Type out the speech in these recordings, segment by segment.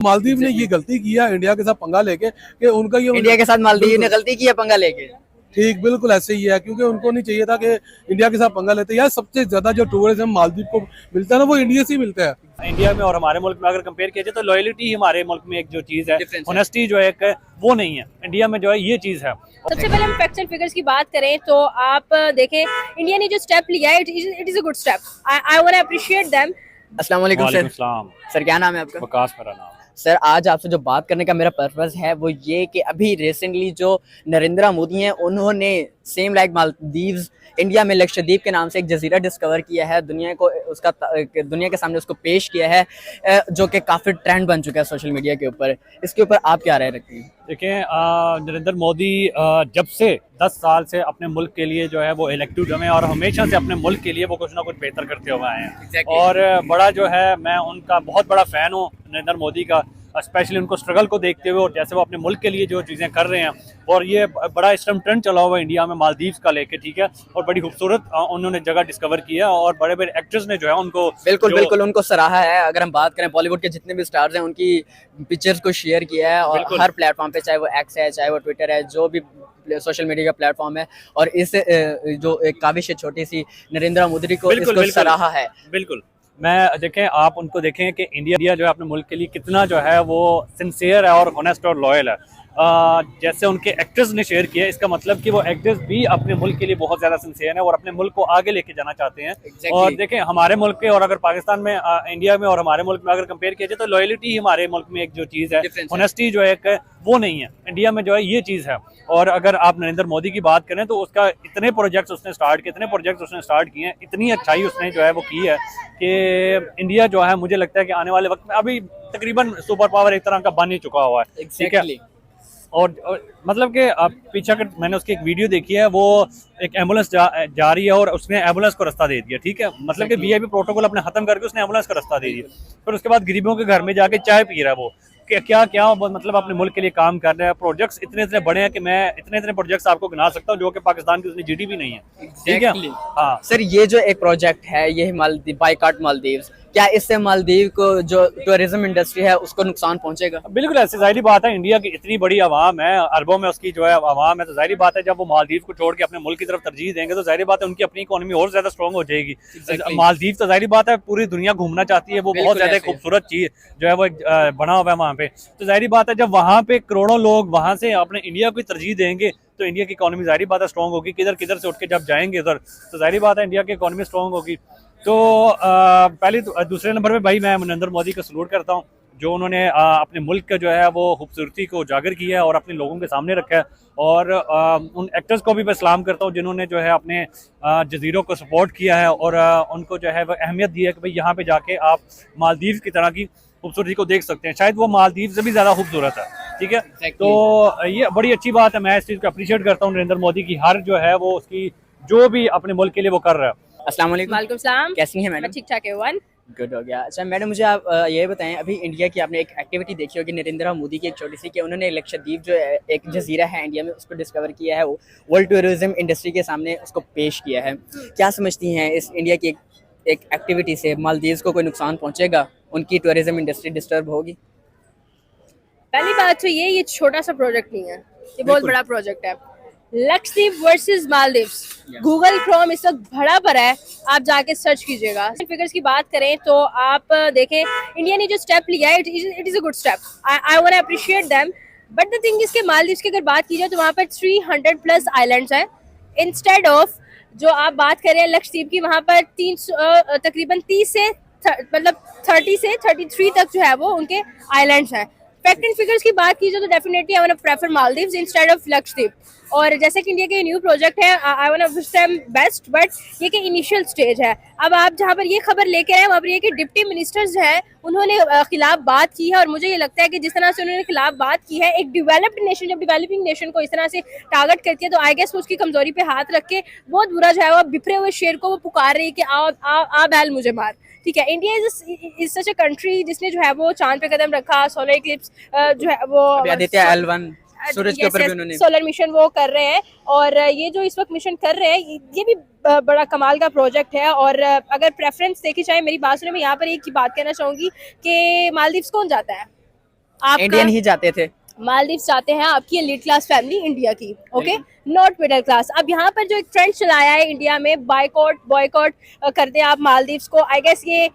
मालदीव ने ये गलती किया इंडिया के साथ पंगा लेके कि उनका ये इंडिया के साथ मालदीव ने गलती की है पंगा लेके। ठीक बिल्कुल ऐसे ही है, क्योंकि उनको नहीं चाहिए था कि इंडिया के साथ पंगा लेते। यार सबसे ज्यादा जो टूरिज्म मालदीव को मिलता है ना, वो इंडिया से ही मिलता है। इंडिया में और हमारे मुल्क में अगर कंपेयर किया जाए तो लॉयलिटी ही हमारे मुल्क में एक जो चीज़ है, ऑनेस्टी जो है वो नहीं है। इंडिया में जो है ये चीज़ है। सबसे पहले हम फैक्ट्स एंड फिगर्स की बात करें तो आप देखें इंडिया ने जो स्टेप लिया है it is a good step. I want to appreciate them. अस्सलाम वालेकुम सर। सर क्या नाम है आपका? वकास मेरा नाम। सर आज आपसे जो बात करने का मेरा पर्पस है वो ये कि अभी रिसेंटली जो नरेंद्र मोदी हैं उन्होंने सेम लाइक मालदीव्स इंडिया में लक्षद्वीप के नाम से एक जजीरा डिस्कवर किया है, दुनिया को उसका दुनिया के सामने उसको पेश किया है, जो कि काफ़ी ट्रेंड बन चुका है सोशल मीडिया के ऊपर। इसके ऊपर आप क्या राय रखते हैं? देखिए नरेंद्र मोदी जब से 10 साल से अपने मुल्क के लिए जो है वो इलेक्टेड हुए और हमेशा से अपने मुल्क के लिए वो कुछ ना कुछ बेहतर करते हुए आए हैं। और बड़ा जो है मैं उनका बहुत बड़ा फ़ैन हूँ नरेंद्र मोदी का, स्पेशली उनको स्ट्रगल को देखते हुए और जैसे वो अपने मुल्क के लिए जो चीज़ें कर रहे हैं। और ये बड़ा इस टाइम ट्रेंड चला हुआ है इंडिया में मालदीव्स का लेके, ठीक है, और बड़ी खूबसूरत उन्होंने जगह डिस्कवर किया और बड़े बड़े एक्टर्स ने जो है उनको बिल्कुल उनको सराहा है। अगर हम बात करें बॉलीवुड के जितने भी स्टार्स हैं उनकी पिक्चर्स को शेयर किया है और हर प्लेटफॉर्म पे, चाहे वो एक्स है, चाहे वो ट्विटर है, जो भी सोशल मीडिया का प्लेटफॉर्म है, और इस जो एक काविश है छोटी सी नरेंद्र मोदी को इसको सराहा है। बिल्कुल मैं देखें आप उनको देखें कि इंडिया जो है अपने मुल्क के लिए कितना जो है वो सिंसियर है और ऑनेस्ट और लॉयल है। जैसे उनके एक्टर्स ने शेयर किया, इसका मतलब कि वो एक्टर्स भी अपने मुल्क के लिए बहुत ज़्यादा सिंसियर हैं और अपने मुल्क को आगे लेके जाना चाहते हैं। और देखें हमारे मुल्क के और अगर पाकिस्तान में इंडिया में और हमारे मुल्क में अगर कंपेयर किया जाए तो लॉयलिटी हमारे मुल्क में एक जो चीज़ है, ऑनेस्टी जो है वो नहीं है। इंडिया में जो है ये चीज़ है। और अगर आप नरेंद्र मोदी की बात करें तो उसका इतने प्रोजेक्ट्स उसने स्टार्ट किए हैं, इतनी अच्छाई उसने जो है वो की है कि इंडिया जो है मुझे लगता है कि आने वाले वक्त में अभी तकरीबन सुपर पावर एक तरह का बन ही चुका हुआ है। ठीक है। और मतलब कि पीछे कर मैंने उसकी एक वीडियो देखी है, वो एक एम्बुलेंस जा रही है और उसने एम्बुलेंस को रास्ता दे दिया। ठीक है, मतलब कि वीआईपी प्रोटोकॉल अपने खत्म करके उसने एम्बुलेंस का रास्ता दे दिया। फिर उसके बाद गरीबों के घर में जाके चाय पी रहा है वो। क्या मतलब अपने मुल्क के लिए काम कर रहे हैं। प्रोजेक्ट्स इतने बड़े हैं कि मैं इतने प्रोजेक्ट्स आपको गिना सकता हूँ जो कि पाकिस्तान की उतनी जीडीपी नहीं है। ठीक है। हाँ सर, ये जो एक प्रोजेक्ट है ये मालदीव बायकॉट मालदीव्स, क्या इससे मालदीव को जो टूरिज्म इंडस्ट्री है उसको नुकसान पहुंचेगा? बिल्कुल ऐसी जाहिर बात है। इंडिया की इतनी बड़ी आवाम है, अरबों में उसकी जो है आवाम है, तो जाहिर बात है जब वो मालदीव को छोड़ के अपने मुल्क की तरफ तरजीह देंगे तो जाहिर बात है उनकी अपनी इकोनॉमी और ज्यादा स्ट्रॉन्ग हो जाएगी। मालदीव तो जाहिर बात है पूरी दुनिया घूमना चाहती है, वो बहुत ज्यादा खूबसूरत चीज जो है वो बना हुआ है वहाँ पे। तो जाहिर बात है जब वहाँ पे करोड़ों लोग वहाँ से अपने इंडिया को तरजीह देंगे तो इंडिया की इकोनॉमी जाहिर बात है स्ट्रॉन्ग होगी। किधर से उठ के जब जाएंगे उधर तो जाहिर बात है इंडिया की इकोनॉमी स्ट्रॉन्ग होगी। तो पहले दूसरे नंबर पे भाई मैं नरेंद्र मोदी को सलूट करता हूँ जो उन्होंने अपने मुल्क का जो है वो खूबसूरती को उजागर किया है और अपने लोगों के सामने रखा है। और उन एक्टर्स को भी मैं सलाम करता हूँ जिन्होंने जो है अपने जजीरों को सपोर्ट किया है और उनको जो है वो अहमियत दी है कि भाई यहाँ पे जाके आप मालदीव की तरह की खूबसूरती को देख सकते हैं। शायद वो मालदीव से भी ज़्यादा खूबसूरत है। ठीक है। तो ये बड़ी अच्छी बात है। मैं इस चीज़ को अप्रिशिएट करता हूँ नरेंद्र मोदी की, हर जो है वो उसकी जो भी अपने मुल्क के लिए वो कर रहा है। अस्सलाम वालेकुम। वालेकुम सलाम। कैसी हैं मैडम? ठीक ठाक है वन। गुड हो गया। अच्छा मैडम मुझे आप ये बताएं, अभी इंडिया की आपने एक एक्टिविटी देखी होगी नरेंद्र मोदी की एक छोटी सी, कि उन्होंने लक्षद्वीप जो एक जजीरा है इंडिया में उसको डिस्कवर किया है, वो वर्ल्ड टूरिज्म इंडस्ट्री के सामने उसको पेश किया है। क्या समझती हैं इस इंडिया की एक एक्टिविटी से मालदीव्स को कोई नुकसान पहुँचेगा, उनकी टूरिज्म इंडस्ट्री डिस्टर्ब होगी? पहली बात तो ये छोटा सा प्रोजेक्ट नहीं है, ये बहुत बड़ा प्रोजेक्ट है। Lakshadweep versus Maldives, Google Chrome इस वक्त भरा पड़ा है, आप जाके सर्च कीजिएगा। फिगर्स की बात करें तो आप देखें इंडिया ने जो स्टेप लिया है it is a good step. I want to appreciate them. But the thing is के मालदीव्स की अगर बात की जाए तो वहाँ पर 300+ आइलैंड्स हैं। इंस्टेड ऑफ जो आप बात कर रहे हैं लक्षद्वीप की, वहाँ पर तकरीबन 30 से मतलब 30 से 33 तक जो है वो उनके आइलैंड्स हैं। फैक्ट एंड फिगर्स की बात की जाए तो definitely I want to prefer Maldives instead of Lakshadweep. और जैसे कि इंडिया के न्यू प्रोजेक्ट है, I want to wish them best, but ये कि इनिशियल स्टेज है। अब आप जहाँ पर ये खबर लेकर आए वहाँ पर ये कि डिप्टी मिनिस्टर्स जो है उन्होंने खिलाफ बात की है। और मुझे ये लगता है कि जिस तरह से उन्होंने खिलाफ बात की है, एक डेवलप्ड नेशन जब डेवलपिंग नेशन को इस तरह से टारगेट करती है तो आई गेस वो उसकी कमजोरी पे हाथ रख के बहुत बुरा जो है वो बिखरे हुए शेर को वो पुकार रही है कि आ बैल मुझे मार। ठीक है। India is such a country जिसने जो है वो चांद पे कदम रखा, सोलर इक्लिप्स जो है वो आदित्य L1 सूरज के ऊपर भी उन्होंने सोलर मिशन वो कर रहे हैं। और ये जो इस वक्त मिशन कर रहे हैं ये भी बड़ा कमाल का प्रोजेक्ट है। और अगर प्रेफरेंस देखी जाए, मेरी बात सुने, मैं यहाँ पर एक ही बात कहना चाहूँगी कि मालदीव्स कौन जाता है? आपका इंडियन ही जाते थे। मालदीव चाहते हैं आपकी एलीट क्लास फैमिली इंडिया की, ओके, नॉट मिडिल क्लास। अब यहाँ पर जो एक ट्रेंड चलाया है इंडिया में, बॉयकॉट कर दे आप मालदीव्स को, आई गेस ये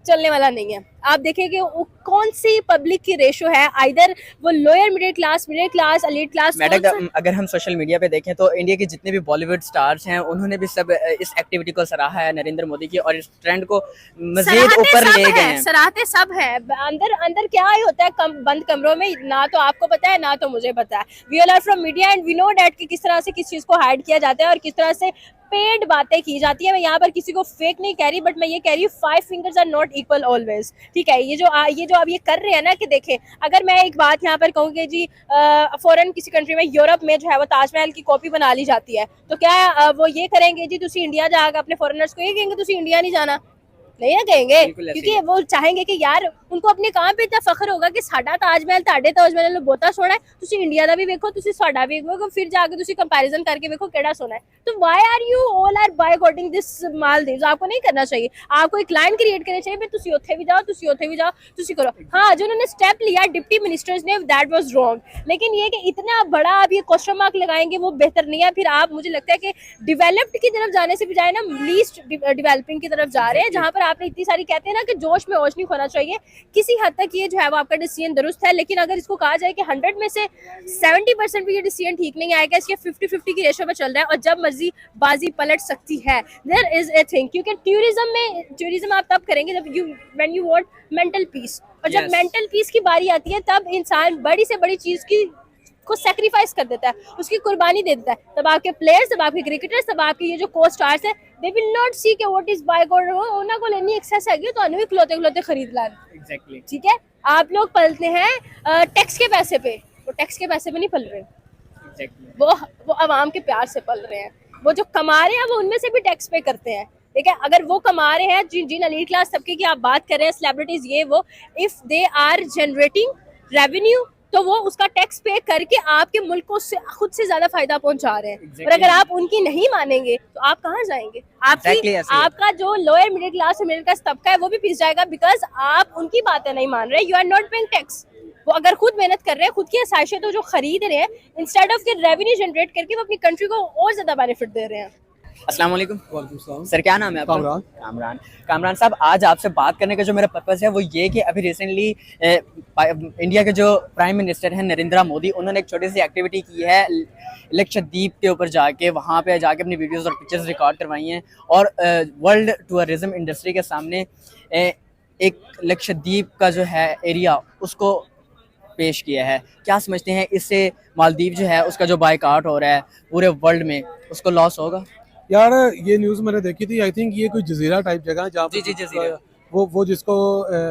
चलने वाला नहीं है। आप देखें कि वो कौन सी पब्लिक की रेशो है, आइदर वो lower middle class, elite class. Madam अगर हम सोशल मीडिया पे देखें तो इंडिया के जितने भी बॉलीवुड स्टार्स हैं उन्होंने भी सब इस एक्टिविटी को सराहा है नरेंद्र मोदी की, और इस ट्रेंड को मजीद ऊपर ले गए हैं। सराहते सब है, अंदर क्या ही होता है बंद कमरों में, ना तो आपको पता है ना तो मुझे पता है। We all are from media and we know that कि किस तरह से किस चीज को हाइड किया जाता है और किस तरह से पेड बातें की जाती है। मैं यहाँ पर किसी को फेक नहीं कह रही, बट मैं ये कह रही हूँ 5 fingers are not equal always, ठीक है। ये जो आप ये कर रहे हैं ना, कि देखें, अगर मैं एक बात यहाँ पर कहूँ कि जी फॉरेन किसी कंट्री में, यूरोप में जो है वो ताजमहल की कॉपी बना ली जाती है, तो क्या वो ये करेंगे जी तुसी इंडिया जाकर अपने फॉरेनर्स को ये कहेंगे तुसी इंडिया नहीं जाना? नहीं ना कहेंगे, क्योंकि वो चाहेंगे कि यार उनको अपने काम पे इतना फख्र होगा कि साडा ताजमहल ताडे ताजमहल नालों बहुता सोहना है, तुसी इंडिया दा भी देखो, तुसी साडा भी देखो, फिर जाके तुसी कंपैरिजन करके देखो केड़ा सोना है। तो why are you all are boycotting this Maldives? आपको नहीं करना चाहिए, आपको एक लाइन क्रिएट करनी चाहिए, तुसी ओथे भी जाओ, तुसी ओथे भी जाओ, तुसी करो। हाँ, जो उन्होंने स्टेप लिया डिप्टी मिनिस्टर्स ने, दैट वाज रॉन्ग, लेकिन ये कि इतना बड़ा आप ये क्वेश्चन मार्क लगाएंगे वो बेहतर नहीं है। फिर आप, मुझे लगता है कि डेवलप्ड की तरफ जाने से बजाय ना लीस्ट डेवलपिंग की तरफ जा रहे हैं, जहाँ पर आपने इतनी सारी, कहते हैं ना कि जोश में होश नहीं खोना चाहिए। किसी हद तक ये जो है वो आपका डिसीजन दुरुस्त है, लेकिन अगर इसको कहा जाए कि 100 में से 70% भी ये डिसीजन ठीक नहीं आएगा, इसके 50-50 की रेशो पे चल रहा है, और जब मर्जी बाजी पलट सकती है। देयर इज ए थिंग, क्योंकि टूरिज्म आप तब करेंगे जब when you want mental peace, और जब मेंटल पीस की बारी आती है तब इंसान बड़ी से बड़ी चीज की को सैक्रिफाइस कर देता है, उसकी कुर्बानी दे देता है। तब आपके प्लेयर्स, तब आपके क्रिकेटर्स, तब आपके ये जो को स्टार्स है, दे विल नॉट सी के व्हाट इज बॉयकॉट, उन्हें को लेनी एक्सेस है तो अनु खिलौते खरीद लाने। एग्जैक्टली, ठीक है। आप लोग पलते हैं टैक्स के पैसे पे, वो टैक्स के पैसे पे नहीं पल रहे, वो आवाम के प्यार से पल रहे हैं। वो जो कमा रहे हैं वो उनमें से भी टैक्स पे करते हैं, ठीक है। अगर वो कमा रहे हैं, जिन एलीट क्लास तबके की आप बात कर रहे हैं, सेलिब्रिटीज, ये वो, if they are generating revenue, तो वो उसका टैक्स पे करके आपके मुल्क को खुद से ज्यादा फायदा पहुंचा रहे हैं। और अगर आप उनकी नहीं मानेंगे तो आप कहाँ जाएंगे? आपका जो लोअर मिडिल क्लास और मिडिल क्लास तबका है वो भी पिस जाएगा, बिकॉज आप उनकी बातें नहीं मान रहे। You are not paying tax. वो अगर खुद मेहनत कर रहे हैं, खुद की आसाइशें तो जो खरीद रहे हैं, इंस्टेड ऑफ के रेवेन्यू जनरेट करके वो अपनी कंट्री को और ज्यादा बेनिफिट दे रहे हैं। अस्सलाम वालेकुम सर, क्या नाम है आपका? कामरान साहब, आज आपसे बात करने का जो मेरा पर्पस है वो ये कि अभी रिसेंटली इंडिया के जो प्राइम मिनिस्टर हैं नरेंद्र मोदी, उन्होंने एक छोटी सी एक्टिविटी की है लक्षद्वीप के ऊपर जाके, वहाँ पे जाके अपनी वीडियोस और पिक्चर्स रिकॉर्ड करवाई हैं, और वर्ल्ड टूरिज्म इंडस्ट्री के सामने एक लक्षद्वीप का जो है एरिया उसको पेश किया है। क्या समझते हैं इससे मालदीव जो है उसका जो बायकॉट हो रहा है पूरे वर्ल्ड में, उसको लॉस होगा? यार ये न्यूज़ मैंने देखी थी, आई थिंक ये कोई जजीरा टाइप जगह है जहाँ जजीरा वो जिसको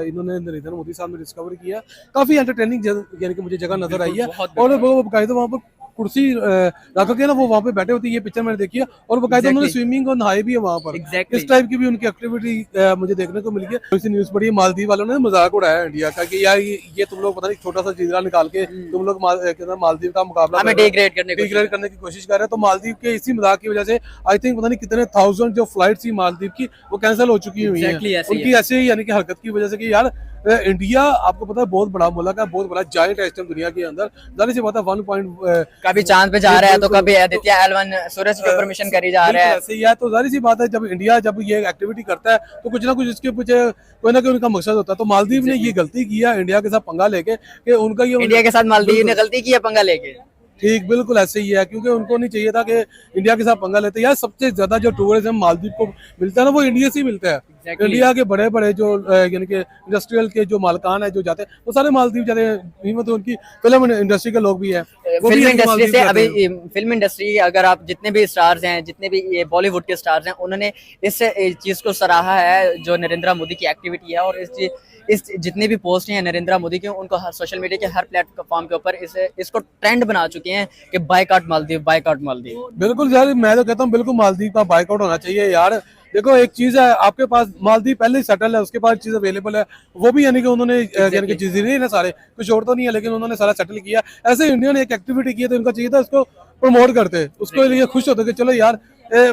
इन्होंने नरेंद्र मोदी साहब ने डिस्कवर किया। काफ़ी एंटरटेनिंग यानी कि मुझे जगह नजर आई है, और वो बाकायदा वहाँ पर कुर्सी रख के ना वो वहाँ पे बैठे होती है, ये पिक्चर मैंने देखी है, और बाकायदा उन्होंने स्विमिंग और नहाए भी है वहाँ पर। इस टाइप की भी उनकी एक्टिविटी मुझे देखने को मिली है। इसी न्यूज़ पढ़ी, मालदीव वालों ने मजाक उड़ाया इंडिया का कि यार ये तुम लोग पता नहीं छोटा सा जजीरा निकाल के तुम लोग मालदीव का मुकाबला डिग्रेड करने की कोशिश कर रहे हैं। तो मालदीव के इसी मजाक की वजह से आई थिंक पता नहीं कितने 1000 जो फ्लाइट थी मालदीव की वो कैंसिल हो चुकी हुई है उनकी ऐसे ही यानी कि हरकत की वजह से कि यार इंडिया आपको पता है बहुत बड़ा मुल्क है, बहुत बड़ा जायंट है इस टाइम दुनिया के अंदर। जाहिर सी बात है 1 कभी चांद पे जा रहा है तो कभी आदित्य L1 सूरज के ऊपर मिशन करी जा रहा है, ऐसे ही है। तो जाहिर सी बात है जब इंडिया जब ये एक्टिविटी करता है तो कुछ ना कुछ इसके पीछे कोई ना कोई उनका मकसद होता है। तो मालदीव ने ये गलती किया इंडिया के साथ पंगा लेके कि उनका ये इंडिया के साथ मालदीव ने गलती की है पंगा लेके। ठीक, बिल्कुल ऐसे ही है, क्योंकि उनको नहीं चाहिए था कि इंडिया के साथ पंगा लेते। यार सबसे ज्यादा जो टूरिज्म मालदीव को मिलता है ना वो इंडिया से ही मिलता है। इंडिया के बड़े बड़े जो यानी कि इंडस्ट्रियल के जो मालकान है जो जाते हैं वो सारे मालदीव जाते हैं। तो उनकी फिल्म इंडस्ट्री के लोग भी हैं, फिल्म इंडस्ट्री से अभी फिल्म इंडस्ट्री, अगर आप जितने भी स्टार्स हैं, जितने भी ये बॉलीवुड के स्टार्स हैं, उन्होंने इस चीज को सराहा है जो नरेंद्र मोदी की एक्टिविटी है, और इस जितने भी पोस्ट हैं नरेंद्र मोदी के, उनको सोशल मीडिया के हर प्लेटफॉर्म के ऊपर इसको ट्रेंड बना चुके हैं कि बायकॉट मालदीव, बायकॉट मालदीव। बिल्कुल यार, मैं तो कहता हूँ बिल्कुल मालदीव का बायकॉट होना चाहिए यार। देखो एक चीज है, आपके पास मालदीव पहले ही सेटल है, उसके पास चीज अवेलेबल है, वो भी यानी कि उन्होंने यानी कि जजीरे ना सारे, कुछ और तो नहीं है लेकिन उन्होंने सारा सेटल किया। ऐसे इंडिया ने एक एक्टिविटी की तो उनका चाहिए था उसको प्रमोट करते, उसको लिए खुश होते कि चलो यार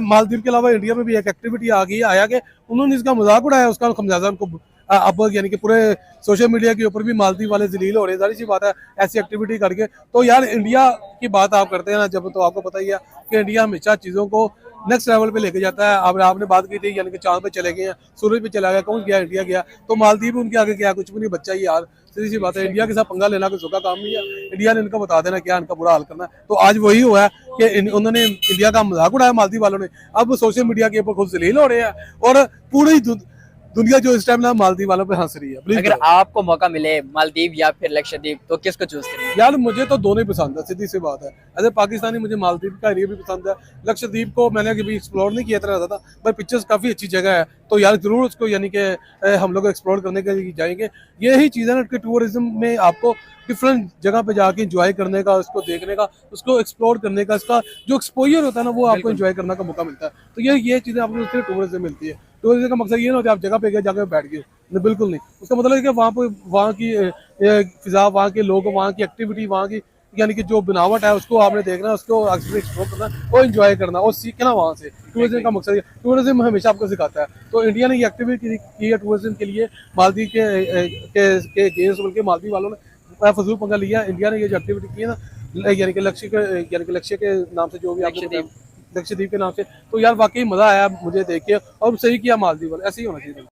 मालदीव के अलावा इंडिया में भी एक एक्टिविटी आ गई, आया कि उन्होंने इसका मजाक उड़ाया, उसका खमियाजा उनको अब यानी कि पूरे सोशल मीडिया के ऊपर भी मालदीव वाले जलील हो रहे हैं, जाहिर सी बात है ऐसी एक्टिविटी करके। तो यार इंडिया की बात आप करते हैं ना जब, तो आपको पता ही है कि इंडिया हमेशा चीज़ों को नेक्स्ट लेवल पे लेके जाता है। अब आपने बात की थी यानी कि चांद पे चले गए हैं, सूरज पे चला गया, कौन गया? इंडिया गया। तो मालदीव उनके आगे क्या, कुछ भी नहीं, बच्चा ही यार, सीधी सी बात है। इंडिया के साथ पंगा लेना कोई का काम नहीं है, इंडिया ने इनको बता देना क्या इनका बुरा हाल करना है। तो आज वही हुआ है कि उन्होंने इंडिया का मजाक उड़ाया मालदीव वालों ने, अब सोशल मीडिया के ऊपर खुद जलील हो रहे हैं और पूरी दुनिया जो इस टाइम ना मालदीव वालों पे हंस रही है। अगर आपको मौका मिले मालदीव या फिर लक्षद्वीप तो किसको चूज करेंगे? यार मुझे तो दोनों ही पसंद है, सीधी सी बात है। एज पाकिस्तानी मुझे मालदीव का एरिया भी पसंद है, लक्षद्वीप को मैंने कभी एक्सप्लोर नहीं किया इतना ज़्यादा, पर पिक्चर्स काफ़ी अच्छी जगह है। तो यार जरूर उसको यानी कि हम लोग एक्सप्लोर करने के लिए जाएंगे। यही चीज़ है ना कि टूरिज्म में आपको डिफरेंट जगह पे जाके एंजॉय करने का, उसको देखने का, उसको एक्सप्लोर करने का, इसका जो एक्सपोजर होता है ना वो आपको एंजॉय करने का मौका मिलता है। तो ये चीज़ें आपको उससे टूरिज्म से मिलती है। टूरिज्म का मकसद ये ना होता है आप जगह पे गए जाकर बैठ गए, नहीं, बिल्कुल नहीं। उसका मतलब है कि वहाँ की फिजा, वहाँ के लोग, वहाँ की एक्टिविटी, वहाँ की यानी कि जो बनावट है उसको आपने देखना, उसको एक्सप्लोर करना और एंजॉय करना और सीखना वहाँ से। टूरिज्म का मकसद है, टूरिज्म हमेशा आपको सिखाता है। तो इंडिया ने ये एक्टिविटी की है टूरिज्म के लिए, मालदीव के गेम्स, बल्कि मालदीव वालों ने फजूल पंगा लिया। इंडिया ने ये जो एक्टिविटी की है ना यानी कि लक्ष्य के नाम से, जो भी आपको लक्षद्वीप के नाम से, तो यार वाकई मजा आया मुझे देख के और सही किया मालदीव वाले, ऐसे ही होना चाहिए।